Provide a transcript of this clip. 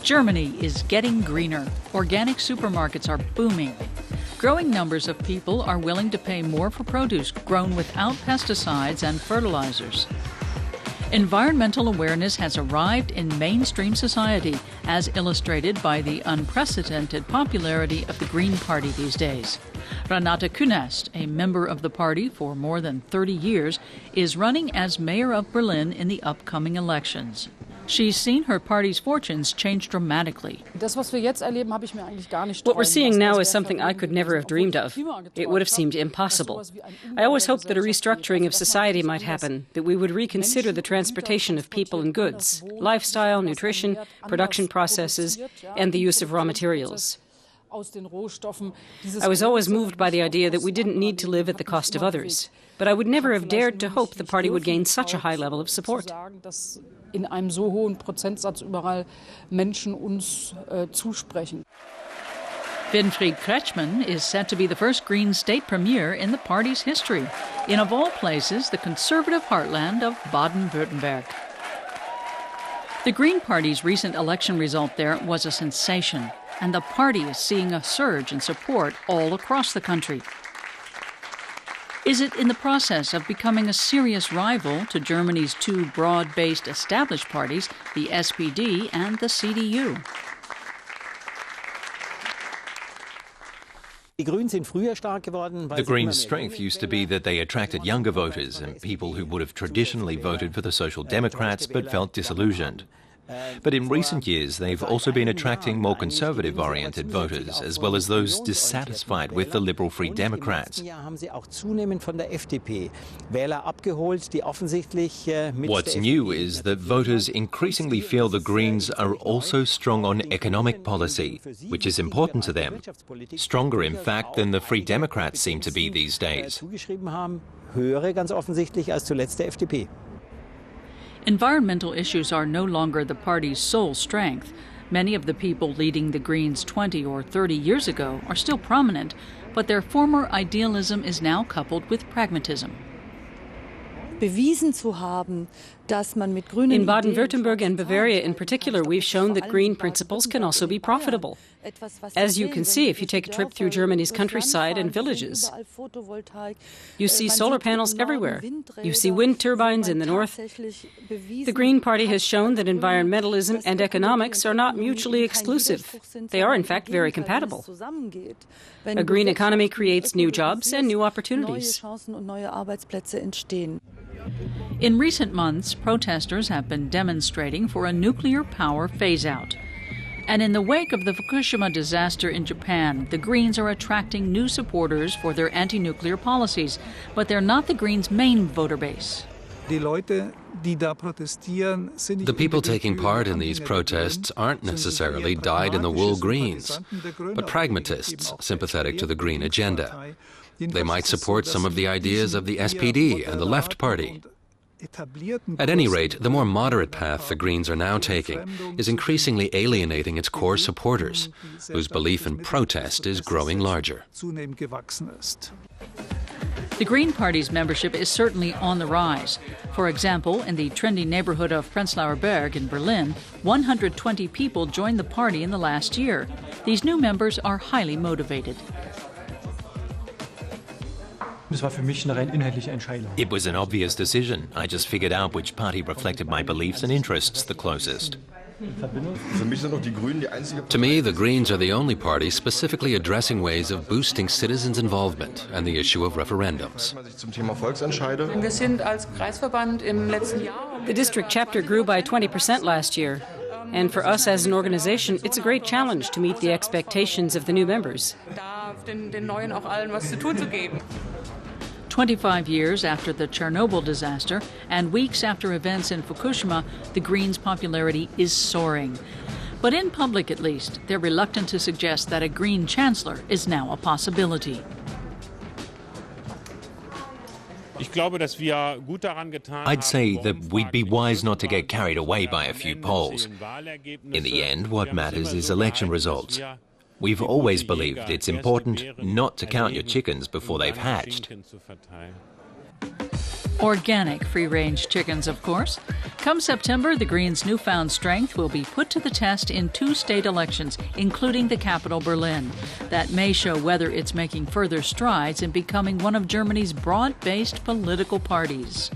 Germany is getting greener. Organic supermarkets are booming. Growing numbers of people are willing to pay more for produce grown without pesticides and fertilizers. Environmental awareness has arrived in mainstream society, as illustrated by the unprecedented popularity of the Green Party these days. Renate Künast, a member of the party for more than 30 years, is running as mayor of Berlin in the upcoming elections. She's seen her party's fortunes change dramatically. What we're seeing now is something I could never have dreamed of. It would have seemed impossible. I always hoped that a restructuring of society might happen, that we would reconsider the transportation of people and goods, lifestyle, nutrition, production processes, and the use of raw materials. I was always moved by the idea that we didn't need to live at the cost of others, but I would never have dared to hope the party would gain such a high level of support. In einem so hohen Prozentsatz überall Menschen uns zusprechen. Winfried Kretschmann is set to be the first Green state premier in the party's history, in of all places the conservative heartland of Baden-Württemberg. The Green Party's recent election result there was a sensation, and the party is seeing a surge in support all across the country. Is it in the process of becoming a serious rival to Germany's two broad-based established parties, the SPD and the CDU? The Greens' strength used to be that they attracted younger voters and people who would have traditionally voted for the Social Democrats but felt disillusioned. But in recent years, they've also been attracting more conservative-oriented voters, as well as those dissatisfied with the Liberal Free Democrats. What's new is that voters increasingly feel the Greens are also strong on economic policy, which is important to them. Stronger, in fact, than the Free Democrats seem to be these days. Environmental issues are no longer the party's sole strength. Many of the people leading the Greens 20 or 30 years ago are still prominent, but their former idealism is now coupled with pragmatism. In Baden-Württemberg and Bavaria in particular, we've shown that green principles can also be profitable. As you can see if you take a trip through Germany's countryside and villages. You see solar panels everywhere. You see wind turbines in the north. The Green Party has shown that environmentalism and economics are not mutually exclusive. They are, in fact, very compatible. A green economy creates new jobs and new opportunities. In recent months, protesters have been demonstrating for a nuclear power phase-out. And in the wake of the Fukushima disaster in Japan, the Greens are attracting new supporters for their anti-nuclear policies, but they're not the Greens' main voter base. The people taking part in these protests aren't necessarily dyed-in-the-wool Greens, but pragmatists sympathetic to the Green agenda. They might support some of the ideas of the SPD and the Left Party. At any rate, the more moderate path the Greens are now taking is increasingly alienating its core supporters, whose belief in protest is growing larger. The Green Party's membership is certainly on the rise. For example, in the trendy neighborhood of Prenzlauer Berg in Berlin, 120 people joined the party in the last year. These new members are highly motivated. It was an obvious decision. I just figured out which party reflected my beliefs and interests the closest. To me, the Greens are the only party specifically addressing ways of boosting citizens' involvement and the issue of referendums. The district chapter grew by 20% last year. And for us as an organization, it's a great challenge to meet the expectations of the new members. 25 years after the Chernobyl disaster and weeks after events in Fukushima, the Greens' popularity is soaring. But in public, at least, they're reluctant to suggest that a Green chancellor is now a possibility. I'd say that we'd be wise not to get carried away by a few polls. In the end, what matters is election results. We've always believed it's important not to count your chickens before they've hatched. Organic free-range chickens, of course. Come September, the Greens' newfound strength will be put to the test in 2 state elections, including the capital, Berlin. That may show whether it's making further strides in becoming one of Germany's broad-based political parties.